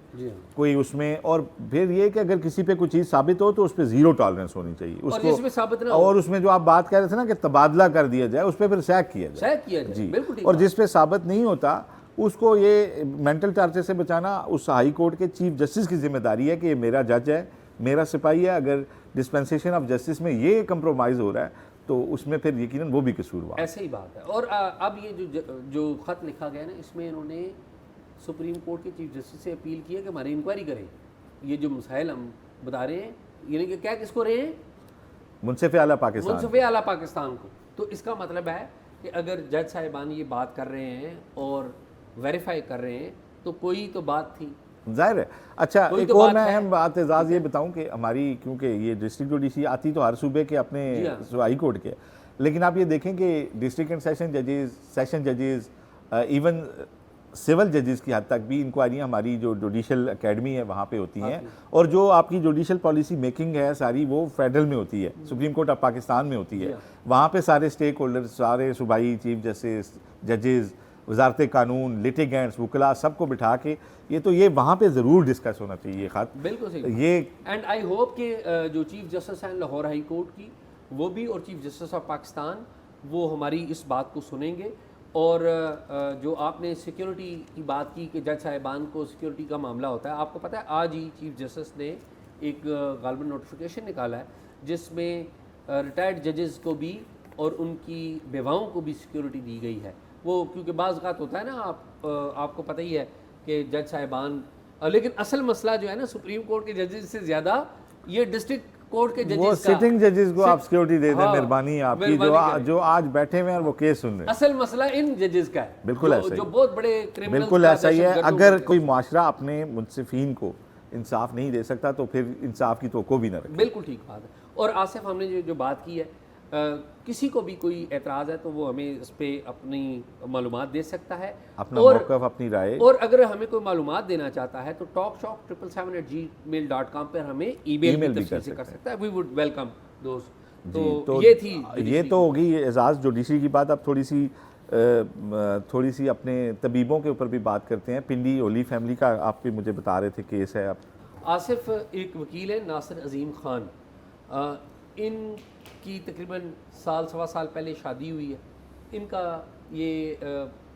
[SPEAKER 2] कोई उसमें, और फिर ये कि अगर किसी पे कोई चीज़ साबित हो तो उस पर ज़ीरो टॉलरेंस होनी चाहिए उसको,
[SPEAKER 1] साबित ना
[SPEAKER 2] और उसमें जो आप बात कर रहे थे ना कि तबादला कर दिया जाए, उस पर फिर सैक किया जाए जी। और जिस पे साबित नहीं होता उसको ये मेंटल टार्चर से बचाना उस हाई कोर्ट के चीफ जस्टिस की जिम्मेदारी है कि ये मेरा जज है, मेरा सिपाही है। अगर डिस्पेंसेशन ऑफ जस्टिस में ये कंप्रोमाइज़ हो रहा है तो उसमें फिर यकीनन वो भी कसूरवार।
[SPEAKER 1] ऐसे ही बात है। और अब ये जो ख़त लिखा गया ना, इसमें इन्होंने सुप्रीम कोर्ट के चीफ जस्टिस से अपील की है कि हमारी इंक्वायरी करें। ये जो मसाइल हम बता रहे हैं, यानी कि क्या किसको रहे हैं?
[SPEAKER 2] मुंसिफ़ आला पाकिस्तान,
[SPEAKER 1] मुंसिफ़ आला पाकिस्तान को। तो इसका मतलब है कि अगर जज साहिबान ये बात कर रहे हैं और वेरीफाई कर रहे हैं तो कोई तो बात थी,
[SPEAKER 2] जाहिर है। अच्छा, एक
[SPEAKER 1] तो
[SPEAKER 2] और मैं अहम बात एजाज ये बताऊं कि हमारी, क्योंकि ये डिस्ट्रिक्ट जुडिशरी आती तो हर सूबे के अपने हाई कोर्ट के, लेकिन आप ये देखें कि डिस्ट्रिक्ट एंड सेशन जजेस, इवन सिविल जजेस की हद तक भी इंक्वायरियाँ हमारी जो जुडिशल एकेडमी है वहाँ पे होती हैं, और जो आपकी जुडिशल पॉलिसी मेकिंग है सारी वो फेडरल में होती है, सुप्रीम कोर्ट ऑफ पाकिस्तान में होती है। वहाँ पे सारे स्टेक होल्डर, सारे सूबाई चीफ जस्टिस, जजेस, वजारत कानून, लिटिगेंट्स, वकला, सबको बिठा के ये वहाँ पे ज़रूर डिस्कस होना चाहिए खत।
[SPEAKER 1] बिल्कुल सही।
[SPEAKER 2] ये
[SPEAKER 1] एंड आई होप कि जो चीफ जस्टिस हैं लाहौर हाई कोर्ट की, वो भी, और चीफ जस्टिस ऑफ पाकिस्तान, वो हमारी इस बात को सुनेंगे। और जो आपने सिक्योरिटी की बात की कि जज साहिबान को सिक्योरिटी का मामला होता है, आपको पता है आज ही चीफ जस्टिस ने एक गालबन नोटिफिकेशन निकाला है जिसमें रिटायर्ड जजेस को भी और उनकी बेवाओं को भी सिक्योरिटी दी गई है। वो क्योंकि बाज़ औक़ात होता है ना, आपको पता ही है कि जज साहिबान, लेकिन असल मसला जो है ना सुप्रीम कोर्ट के जजेस से ज़्यादा ये डिस्ट्रिक्ट कोर्ट के जजेस
[SPEAKER 2] वो सिटिंग जजेस को आप सिक्योरिटी दे दें,
[SPEAKER 1] हाँ,
[SPEAKER 2] मेहरबानी आपकी,
[SPEAKER 1] मेहरबानी
[SPEAKER 2] जो आज बैठे हुए हैं और वो केस सुन रहे हैं।
[SPEAKER 1] असल मसला इन जजेस का है,
[SPEAKER 2] बिल्कुल ऐसा ही,
[SPEAKER 1] जो बहुत बड़े क्रिमिनल्स,
[SPEAKER 2] बिल्कुल ऐसा ही है। अगर कोई माशरा अपने मुंसिफीन को इंसाफ नहीं दे सकता तो फिर इंसाफ की तवक्को भी ना रखे।
[SPEAKER 1] बिल्कुल ठीक बात है। और आसिफ, हमने जो बात की है, किसी को भी कोई एतराज़ है तो वो हमें इस पर अपनी मालूमात दे सकता है,
[SPEAKER 2] अपना
[SPEAKER 1] और
[SPEAKER 2] मौक़िफ़, अपनी राय।
[SPEAKER 1] और अगर हमें कोई मालूमात देना चाहता है तो talkshop777@gmail.com पर हमें ईमेल भी कर सकता है। वी वुड वेलकम दोस्त। तो ये थी,
[SPEAKER 2] ये तो होगी एजाज़ जुडिशरी की बात। अब थोड़ी सी अपने तबीबों के ऊपर भी बात करते हैं। पिंडी होली फैमिली का आप भी मुझे बता रहे थे केस है। आप
[SPEAKER 1] आसिफ एक वकील है नासिर अजीम ख़ान, इनकी तकरीबन साल सवा साल पहले शादी हुई है। इनका ये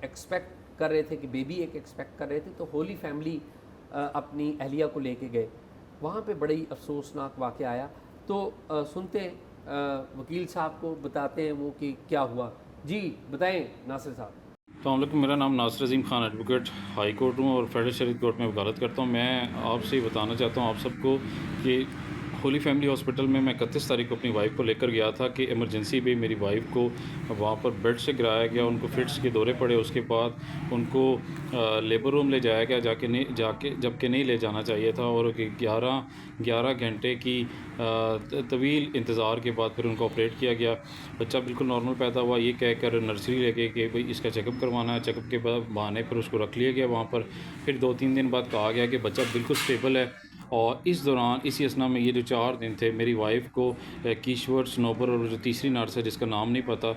[SPEAKER 1] एक्सपेक्ट कर रहे थे कि बेबी एक एक्सपेक्ट कर रहे थे, तो होली फैमिली अपनी अहलिया को लेके गए। वहाँ पे बड़ी अफसोसनाक वाक़या आया। तो सुनते हैं वकील साहब को, बताते हैं वो कि क्या हुआ। जी बताएं नासिर साहब।
[SPEAKER 3] अस्सलामुअलैकुम, मेरा नाम नासिर अजीम खान एडवोकेट हाई कोर्ट हूँ और फेडरल शरीयत कोर्ट में वकालत करता हूँ। मैं आपसे बताना चाहता हूँ आप सबको कि होली फैमिली हॉस्पिटल में मैं 31 तारीख को अपनी वाइफ को लेकर गया था कि इमरजेंसी भी मेरी वाइफ को वहाँ पर बेड से गिराया गया, उनको फिट्स के दौरे पड़े। उसके बाद उनको लेबर रूम ले जाया गया, जबकि नहीं ले जाना चाहिए था, और 11 घंटे की तवील इंतज़ार के बाद फिर उनको ऑपरेट किया गया। बच्चा बिल्कुल नॉर्मल पैदा हुआ, ये कहकर नर्सरी ले गए कि भाई इसका चेकअप करवाना है। चेकअप के बाद बहाने पर उसको रख लिया गया वहाँ पर। फिर 2-3 दिन बाद कहा गया कि बच्चा बिल्कुल स्टेबल है। और इस दौरान, इसी असना में, ये जो 4 दिन थे, मेरी वाइफ को कीश्वर, स्नोबर और जो तीसरी नर्स है जिसका नाम नहीं पता,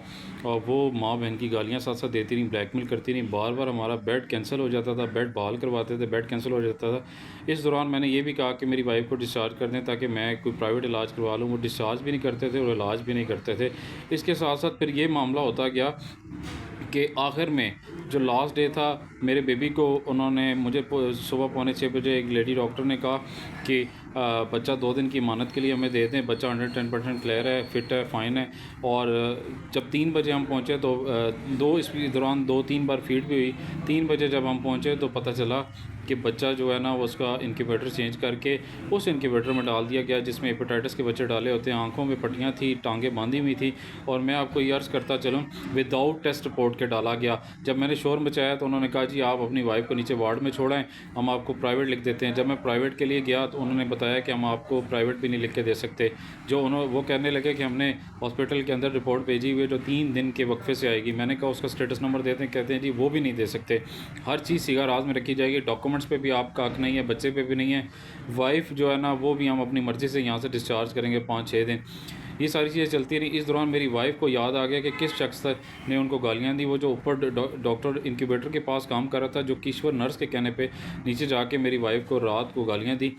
[SPEAKER 3] और वो माँ बहन की गालियाँ साथ साथ देती रही, ब्लैकमेल करती रही। बार बार हमारा बेड कैंसिल हो जाता था, बेड बहाल करवाते थे, बेड कैंसिल हो जाता था। इस दौरान मैंने ये भी कहा कि मेरी वाइफ को डिस्चार्ज कर दें ताकि मैं कोई प्राइवेट इलाज करवा लूँ। वो डिस्चार्ज भी नहीं करते थे और इलाज भी नहीं करते थे। इसके साथ साथ फिर ये मामला होता गया कि आखिर में जो लास्ट डे था, मेरे बेबी को उन्होंने मुझे सुबह 5:45 बजे एक लेडी डॉक्टर ने कहा कि बच्चा 2 दिन की इमानत के लिए हमें दे दें, बच्चा 110% क्लियर है, फिट है, फ़ाइन है। और जब 3 बजे हम पहुँचे तो इस दौरान 2-3 बार फीड भी हुई। 3 बजे जब हम पहुँचे तो पता चला कि बच्चा जो है ना, वो उसका इनक्यूबेटर चेंज करके उस इनक्यूबेटर में डाल दिया गया जिसमें हेपेटाइटिस के बच्चे डाले होते हैं। आंखों में पट्टियाँ थी, टांगें बांधी हुई थी, और मैं आपको ये अर्ज़ करता चलूँ, विदाउट टेस्ट रिपोर्ट के डाला गया। जब मैंने शोर मचाया तो उन्होंने कहा जी आप अपनी वाइफ को नीचे वार्ड में छोड़ें, हम आपको प्राइवेट लिख देते हैं। जब मैं प्राइवेट के लिए गया तो उन्होंने बताया कि हम आपको प्राइवेट भी नहीं लिख के दे सकते। वो कहने लगे कि हमने हॉस्पिटल के अंदर रिपोर्ट भेजी हुई है जो 3 दिन के वक्फे से आएगी। मैंने कहा उसका स्टेटस नंबर देते हैं, कहते हैं जी वो भी नहीं दे सकते। हर चीज़ सीगा राज में रखी जाएगी, डॉक्यूमेंट्स पे भी आपका हक नहीं है, बच्चे पे भी नहीं है। वाइफ जो है ना, वो भी हम अपनी मर्ज़ी से यहाँ से डिस्चार्ज करेंगे 5-6 दिन। ये सारी चीज़ें चलती रही। इस दौरान मेरी वाइफ को याद आ गया कि किस शख्स ने उनको गालियाँ दी। वो जो ऊपर डॉक्टर इनक्यूबेटर के पास काम कर रहा था, जो कीश्वर नर्स के कहने पे नीचे जाके मेरी वाइफ को रात को गालियाँ दी।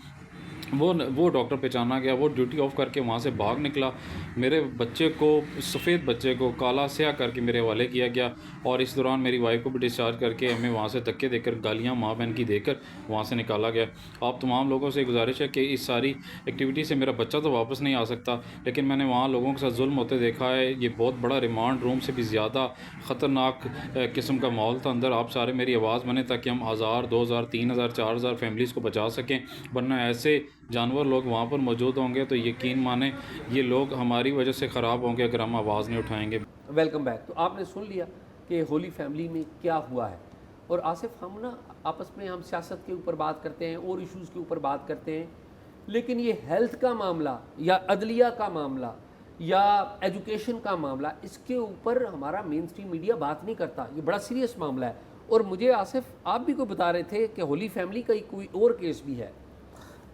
[SPEAKER 3] वो डॉक्टर पहचाना गया, वो ड्यूटी ऑफ करके वहाँ से भाग निकला। मेरे बच्चे को, सफ़ेद बच्चे को काला स्याह करके मेरे हवाले किया गया, और इस दौरान मेरी वाइफ को भी डिस्चार्ज करके हमें वहाँ से धक्के देकर, गालियाँ माँ बहन की देकर वहाँ से निकाला गया। आप तमाम लोगों से गुजारिश है कि इस सारी एक्टिविटी से मेरा बच्चा तो वापस नहीं आ सकता, लेकिन मैंने वहाँ लोगों के साथ जुल्म होते देखा है। ये बहुत बड़ा रिमांड रूम से भी ज़्यादा ख़तरनाक किस्म का माहौल था अंदर। आप सारे मेरी आवाज़ बने ताकि हम 1000, 2000, 3000, 4000 फैमिलीज़ को बचा सकें, वरना ऐसे जानवर लोग वहाँ पर मौजूद होंगे तो यकीन माने ये लोग हमारी वजह से ख़राब होंगे अगर हम आवाज़ नहीं उठाएंगे।
[SPEAKER 1] Welcome back. तो आपने सुन लिया कि होली फैमिली में क्या हुआ है। और आसिफ, हम ना आपस में हम सियासत के ऊपर बात करते हैं और इश्यूज़ के ऊपर बात करते हैं, लेकिन ये हेल्थ का मामला या अदलिया का मामला या एजुकेशन का मामला, इसके ऊपर हमारा मेन स्ट्रीम मीडिया बात नहीं करता। ये बड़ा सीरियस मामला है और मुझे आसिफ आप भी कोई बता रहे थे कि होली फैमिली का कोई और केस भी है।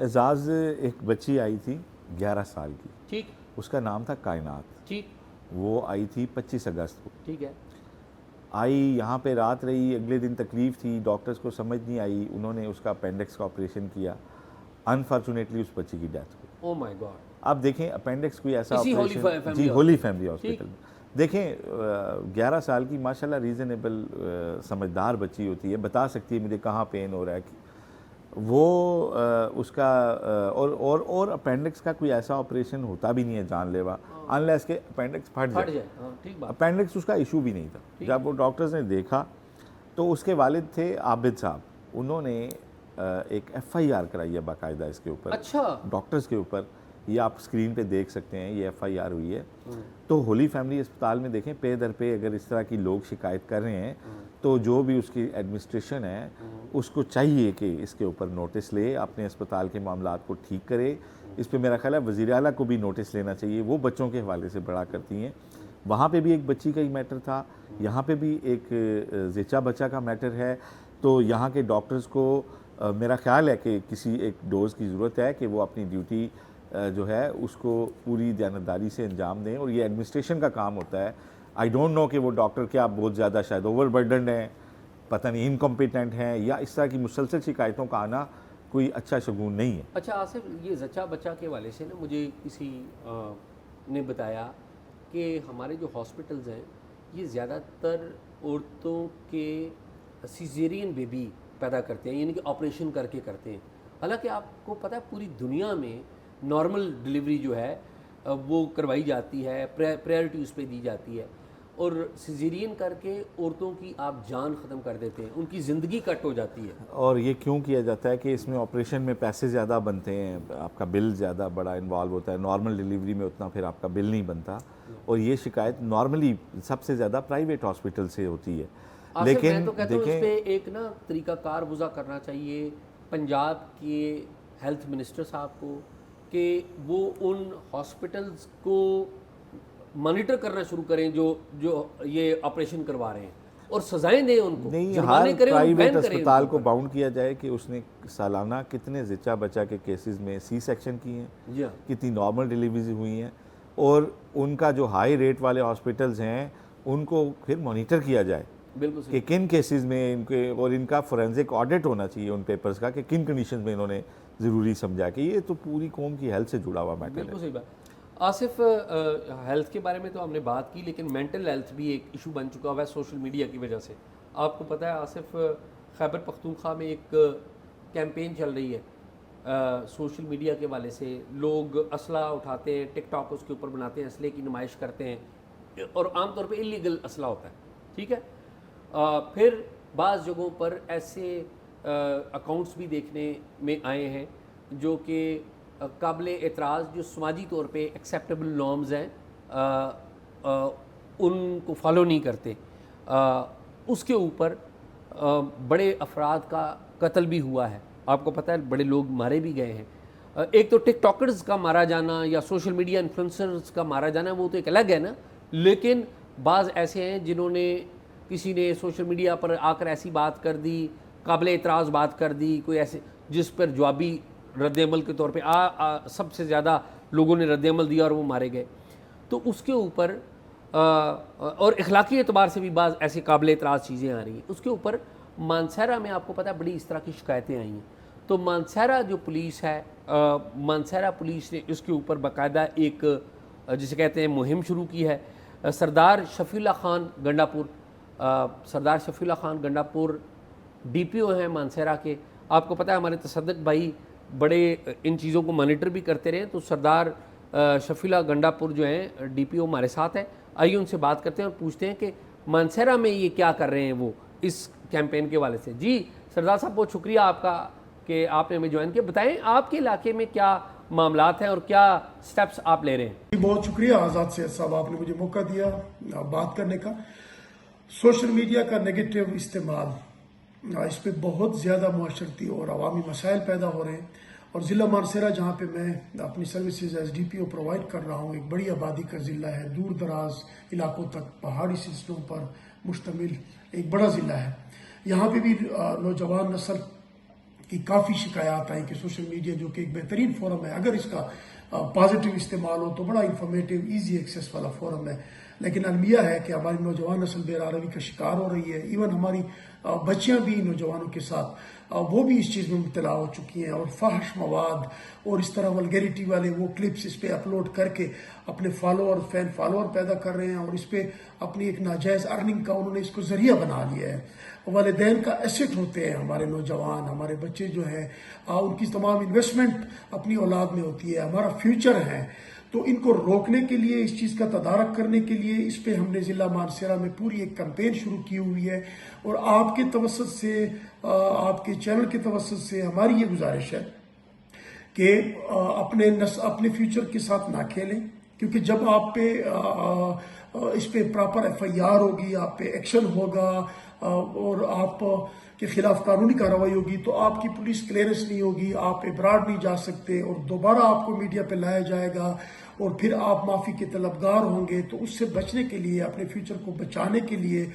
[SPEAKER 2] एजाज एक बच्ची आई थी 11 साल की,
[SPEAKER 1] ठीक
[SPEAKER 2] उसका नाम था कायनात।
[SPEAKER 1] ठीक
[SPEAKER 2] वो आई थी 25 अगस्त को,
[SPEAKER 1] ठीक है।
[SPEAKER 2] आई यहाँ पे रात रही, अगले दिन तकलीफ़ थी, डॉक्टर्स को समझ नहीं आई, उन्होंने उसका अपेंडिक्स का ऑपरेशन किया। अनफॉर्चुनेटली उस बच्ची की डेथ हुई।
[SPEAKER 1] Oh my God.
[SPEAKER 2] आप देखें अपेंडिक्स कोई ऐसा
[SPEAKER 1] इसी होली
[SPEAKER 2] ऑपरेशन,
[SPEAKER 1] फैमिली
[SPEAKER 2] जी होली फैमिली
[SPEAKER 1] ठीक।
[SPEAKER 2] हॉस्पिटल में देखें 11 साल की माशाल्लाह रीज़नेबल समझदार बच्ची होती है, बता सकती है मुझे कहाँ पेन हो रहा है। वो उसका और अपेंडिक्स का कोई ऐसा ऑपरेशन होता भी नहीं है जानलेवा, अनलेस के अपेंडिक्स फट
[SPEAKER 1] फट
[SPEAKER 2] जाए।
[SPEAKER 1] जाए, हाँ ठीक बात।
[SPEAKER 2] अपेंडिक्स उसका इशू भी नहीं था। जब वो डॉक्टर्स ने देखा तो उसके वालिद थे आबिद साहब, उन्होंने एक FIR कराई है बाकायदा इसके ऊपर,
[SPEAKER 1] अच्छा।
[SPEAKER 2] डॉक्टर्स के ऊपर। ये आप स्क्रीन पे देख सकते हैं, ये FIR हुई है। तो होली फैमिली अस्पताल में देखें पे दर पे अगर इस तरह की लोग शिकायत कर रहे हैं तो जो भी उसकी एडमिनिस्ट्रेशन है उसको चाहिए कि इसके ऊपर नोटिस ले, अपने अस्पताल के मामलात को ठीक करे। इस पे मेरा ख्याल है वज़ीर आला को भी नोटिस लेना चाहिए, वो बच्चों के हवाले से बड़ा करती हैं। वहाँ पे भी एक बच्ची का ही मैटर था, यहाँ पे भी एक ज़ेचा बच्चा का मैटर है। तो यहाँ के डॉक्टर्स को मेरा ख्याल है कि किसी एक डोज़ की ज़रूरत है कि वो अपनी ड्यूटी जो है उसको पूरी दयानतदारी से अंजाम दें, और ये एडमिनिस्ट्रेशन का काम होता है। आई डोंट नो कि वो डॉक्टर क्या बहुत ज़्यादा शायद ओवरबर्डन्ड हैं, पता नहीं इनकम्पिटेंट हैं, या इस तरह की मुसलसल शिकायतों का आना कोई अच्छा शगुन नहीं है।
[SPEAKER 1] अच्छा आसिफ, ये जच्चा बच्चा के वाले से ना मुझे किसी ने बताया कि हमारे जो हॉस्पिटल्स हैं ये ज़्यादातर औरतों के सिजेरियन बेबी पैदा करते हैं, यानी कि ऑपरेशन करके करते हैं। हालांकि आपको पता है पूरी दुनिया में नॉर्मल डिलीवरी जो है वो करवाई जाती है, प्रायोरिटी उस पर दी जाती है, और सिजेरियन करके औरतों की आप जान ख़त्म कर देते हैं, उनकी ज़िंदगी कट हो जाती है।
[SPEAKER 2] और ये क्यों किया जाता है कि इसमें ऑपरेशन में पैसे ज़्यादा बनते हैं, आपका बिल ज़्यादा बड़ा इन्वॉल्व होता है, नॉर्मल डिलीवरी में उतना फिर आपका बिल नहीं बनता। और ये शिकायत नॉर्मली सबसे ज़्यादा प्राइवेट हॉस्पिटल से होती है।
[SPEAKER 1] लेकिन मैं तो कहता हूँ इस पे एक ना तरीक़ाकार वज़ा करना चाहिए पंजाब के हेल्थ मिनिस्टर साहब को, कि वो उन हॉस्पिटल्स को मॉनिटर करना शुरू करें जो ये ऑपरेशन करवा रहे हैं, और सजाएं दें उनको,
[SPEAKER 2] नहीं,
[SPEAKER 1] जुर्माने
[SPEAKER 2] हर
[SPEAKER 1] करें,
[SPEAKER 2] प्राइवेट
[SPEAKER 1] बैन करें
[SPEAKER 2] अस्पताल
[SPEAKER 1] उनके
[SPEAKER 2] को
[SPEAKER 1] ऊपर।
[SPEAKER 2] बाउंड किया जाए कि उसने सालाना कितने ज़िचा बच्चा के केसेस में सी सेक्शन किए हैं,
[SPEAKER 1] जी हाँ,
[SPEAKER 2] कितनी नॉर्मल डिलीवरीज हुई हैं, और उनका जो हाई रेट वाले हॉस्पिटल्स हैं उनको फिर मॉनिटर किया जाए
[SPEAKER 1] बिल्कुल
[SPEAKER 2] कि
[SPEAKER 1] सही,
[SPEAKER 2] किन केसेस में इनके, और इनका फोरेंसिक ऑडिट होना चाहिए उन पेपर्स का कि किन कंडीशन में इन्होंने ज़रूरी समझा कि ये तो पूरी कौम की हेल्थ से जुड़ा हुआ मैटर
[SPEAKER 1] बिल्कुल
[SPEAKER 2] है।
[SPEAKER 1] सही बात। आसिफ, हेल्थ के बारे में तो हमने बात की, लेकिन मेंटल हेल्थ भी एक इशू बन चुका हुआ है सोशल मीडिया की वजह से। आपको पता है आसिफ, खैबर पख्तूनख्वा में एक कैंपेन चल रही है सोशल मीडिया के वाले से। लोग असला उठाते हैं, टिकटॉक उसके ऊपर बनाते हैं, असले की नुमाइश करते हैं, और आमतौर पे इलीगल असला होता है, ठीक है। फिर बाज़ जगहों पर ऐसे अकाउंट्स भी देखने में आए हैं जो कि काबिल एतराज़, जो समाजी तौर पे एक्सेप्टेबल नॉर्म्स हैं उनको फॉलो नहीं करते। उसके ऊपर बड़े अफराद का कत्ल भी हुआ है, आपको पता है, बड़े लोग मारे भी गए हैं। एक तो टिकटॉकर्स का मारा जाना या सोशल मीडिया इन्फ्लुएंसर्स का मारा जाना वो तो एक अलग है ना, लेकिन बाज़ ऐसे हैं जिन्होंने, किसी ने सोशल मीडिया पर आकर ऐसी बात कर दी, काबिल एतराज़ बात कर दी, कोई ऐसे जिस पर जवाबी रद्दअमल के तौर पे सबसे ज़्यादा लोगों ने रद्दअमल दिया और वो मारे गए। तो उसके ऊपर और इखलाकी एतबार से भी बाज़ ऐसी काबिल एतराज़ चीज़ें आ रही हैं। उसके ऊपर मानसहरा में आपको पता है बड़ी इस तरह की शिकायतें आई हैं। तो मानसहरा जो पुलिस है, मानसहरा पुलिस ने इसके ऊपर बाकायदा एक जिसे कहते हैं मुहिम शुरू की है। सरदार शफीउल्लाह खान गंडापुर, सरदार शफीउल्लाह खान गंडापुर DPO हैं मानसहरा के। आपको पता है हमारे तसद्दुक़ भाई बड़े इन चीज़ों को मॉनिटर भी करते रहे। तो सरदार शफीउल्लाह गंडापुर जो हैं DPO हमारे साथ हैं, आइए उनसे बात करते हैं और पूछते हैं कि मानसहरा में ये क्या कर रहे हैं वो इस कैंपेन के वाले से। जी सरदार साहब, बहुत शुक्रिया आपका कि आपने हमें ज्वाइन किया। बताएं आपके इलाके में क्या मामलात हैं और क्या स्टेप्स आप ले रहे हैं।
[SPEAKER 4] बहुत शुक्रिया आज़ाद सैयद साहब, आपने मुझे मौका दिया बात करने का। सोशल मीडिया का नेगेटिव इस्तेमाल, इस पे बहुत ज़्यादा मुआशरती और अवामी मसाइल पैदा हो रहे हैं। और ज़िला मानसहरा जहाँ पे मैं अपनी सर्विसेज एज DPO प्रोवाइड कर रहा हूँ, एक बड़ी आबादी का ज़िला है, दूर दराज इलाकों तक पहाड़ी सिलसिलों पर मुश्तमिल एक बड़ा ज़िला है। यहाँ पे भी नौजवान नस्ल की काफ़ी शिकायत आई कि सोशल मीडिया जो कि एक बेहतरीन फोरम है, अगर इसका पॉजिटिव इस्तेमाल हो तो बड़ा इंफॉर्मेटिव ईजी एक्सेस वाला फोरम है, लेकिन अलमिया है कि हमारी नौजवान नस्ल बेरारवी का शिकार हो रही है। इवन हमारी बच्चियां भी नौजवानों के साथ वो भी इस चीज़ में मुब्तला हो चुकी हैं और फाहश मवाद और इस तरह वल्गैरिटी वाले वो क्लिप्स इस पर अपलोड करके अपने फैन फॉलोअर पैदा कर रहे हैं और इस पर अपनी एक नाजायज़ अर्निंग का उन्होंने इसको ज़रिया बना लिया है। वालिदैन का एसेट होते हैं हमारे नौजवान, हमारे बच्चे जो हैं, उनकी तमाम इन्वेस्टमेंट अपनी औलाद में होती है, हमारा फ्यूचर है। तो इनको रोकने के लिए, इस चीज़ का तदारक करने के लिए इस पे हमने ज़िला मानसरा में पूरी एक कैंपेन शुरू की हुई है और आपके तवस्सुत से, आपके चैनल के तवस्सुत से हमारी ये गुजारिश है कि अपने फ्यूचर के साथ ना खेलें, क्योंकि जब आप पे इस पे प्रॉपर FIR होगी, आप पे एक्शन होगा और आप के खिलाफ कानूनी कार्रवाई होगी तो आपकी पुलिस क्लियरेंस नहीं होगी, आप इब्राड नहीं जा सकते और दोबारा आपको मीडिया पे लाया जाएगा और फिर आप माफ़ी के तलबगार होंगे। तो उससे बचने के लिए, अपने फ्यूचर को बचाने के लिए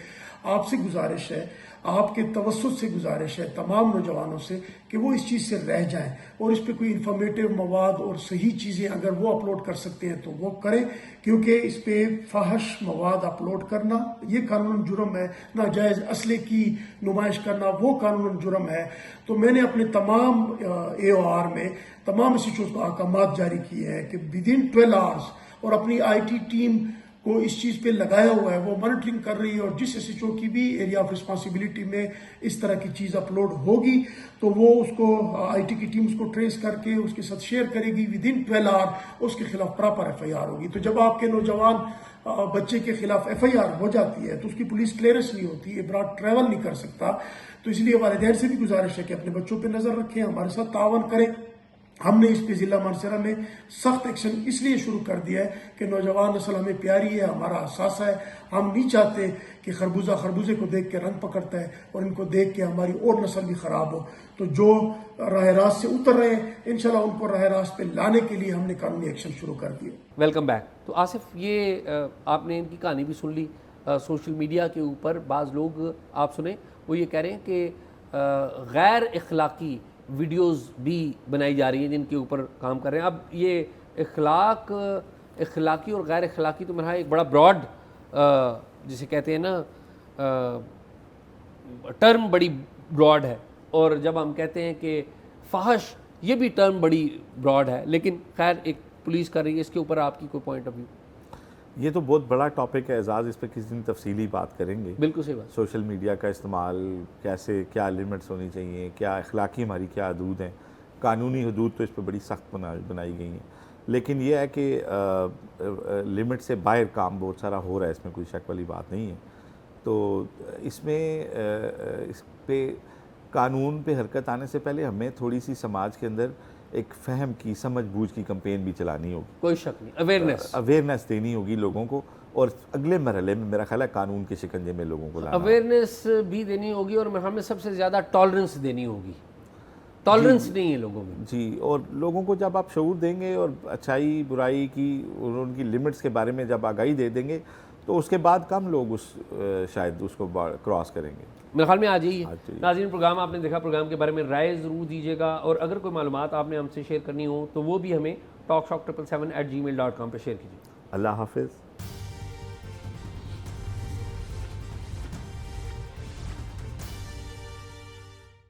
[SPEAKER 4] आपसे गुजारिश है, आपके तवस्सुत से गुजारिश है तमाम नौजवानों से कि वो इस चीज़ से रह जाएं और इस पे कोई इंफॉर्मेटिव मवाद और सही चीज़ें अगर वो अपलोड कर सकते हैं तो वो करें, क्योंकि इस पे फाहश मवाद अपलोड करना ये कानूनन जुर्म है, नाजायज़ असले की नुमाइश करना वो कानूनन जुर्म है। तो मैंने अपने तमाम AOR में तमाम SHOs को अहकामात जारी किए हैं कि विदिन 12 आवर्स, और अपनी IT टीम को इस चीज़ पे लगाया हुआ है, वो मॉनिटरिंग कर रही है और जिस SHO की भी एरिया ऑफ रिस्पॉन्सिबिलिटी में इस तरह की चीज़ अपलोड होगी तो वो उसको IT की टीम उसको ट्रेस करके उसके साथ शेयर करेगी, विदिन 12 आवर उसके खिलाफ प्रॉपर FIR होगी। तो जब आपके नौजवान बच्चे के खिलाफ FIR हो जाती है तो उसकी पुलिस क्लियरेंस नहीं होती, इब्राड ट्रैवल नहीं कर सकता। तो इसलिए वालिदैन से भी गुजारिश है कि अपने बच्चों पर नज़र रखें, हमारे साथ तावन करें। हमने इस पे ज़िला मानसरा में सख्त एक्शन इसलिए शुरू कर दिया है कि नौजवान नस्ल हमें प्यारी है, हमारा एहसास है। हम नहीं चाहते कि खरबूजे को देख के रंग पकड़ता है और इनको देख के हमारी और नस्ल भी ख़राब हो। तो जो राह रास्त से उतर रहे हैं इंशाल्लाह उनको राह रास्त पे लाने के लिए हमने कानूनी एक्शन शुरू कर दिए।
[SPEAKER 1] Welcome back. तो आसिफ, ये आपने इनकी कहानी भी सुन ली। सोशल मीडिया के ऊपर बाज़ लोग, आप सुने, वो ये कह रहे हैं कि गैर इखलाकी वीडियोस भी बनाई जा रही हैं जिनके ऊपर काम कर रहे हैं। अब ये इखलाकी और गैर इखलाकी तो मेरा एक बड़ा ब्रॉड, जिसे कहते हैं ना, टर्म बड़ी ब्रॉड है, और जब हम कहते हैं कि फाहश, ये भी टर्म बड़ी ब्रॉड है। लेकिन खैर एक पुलिस कर रही है, इसके ऊपर आपकी कोई पॉइंट ऑफ व्यू?
[SPEAKER 2] ये तो बहुत बड़ा टॉपिक है एजाज़, इस पर किसी दिन तफसीली बात करेंगे।
[SPEAKER 1] बिल्कुल सही बात।
[SPEAKER 2] सोशल मीडिया का इस्तेमाल कैसे, क्या लिमिट्स होनी चाहिए, क्या अखलाकी हमारी क्या हदूद हैं, कानूनी हदूद तो इस पर बड़ी सख्त बनाई गई हैं। लेकिन यह है कि लिमिट से बाहर काम बहुत सारा हो रहा है, इसमें कोई शक वाली बात नहीं है। तो इसमें इस पे कानून पे हरकत आने से पहले हमें थोड़ी सी समाज के अंदर एक फ़हम की, समझ बूझ की कैंपेन भी चलानी होगी।
[SPEAKER 1] कोई शक नहीं,
[SPEAKER 2] अवेयरनेस देनी होगी लोगों को, और अगले मरहले में मेरा ख्याल है कानून के शिकंजे में लोगों को लाना,
[SPEAKER 1] अवेयरनेस भी देनी होगी और हमें सबसे ज़्यादा टॉलरेंस देनी होगी। टॉलरेंस नहीं है लोगों में
[SPEAKER 2] जी। और लोगों को जब आप शऊर देंगे और अच्छाई बुराई की और उनकी लिमिट्स के बारे में जब आगाही दे देंगे तो उसके बाद कम लोग शायद उसको क्रॉस करेंगे।
[SPEAKER 1] मेरे ख्याल में आ जाइए। नाज़रीन, प्रोग्राम आपने देखा, प्रोग्राम के बारे में राय ज़रूर दीजिएगा, और अगर कोई मालूमात आपने हमसे शेयर करनी हो तो वो भी हमें talkshock777@gmail.com पर शेयर कीजिए।
[SPEAKER 2] अल्लाह हाफिज़।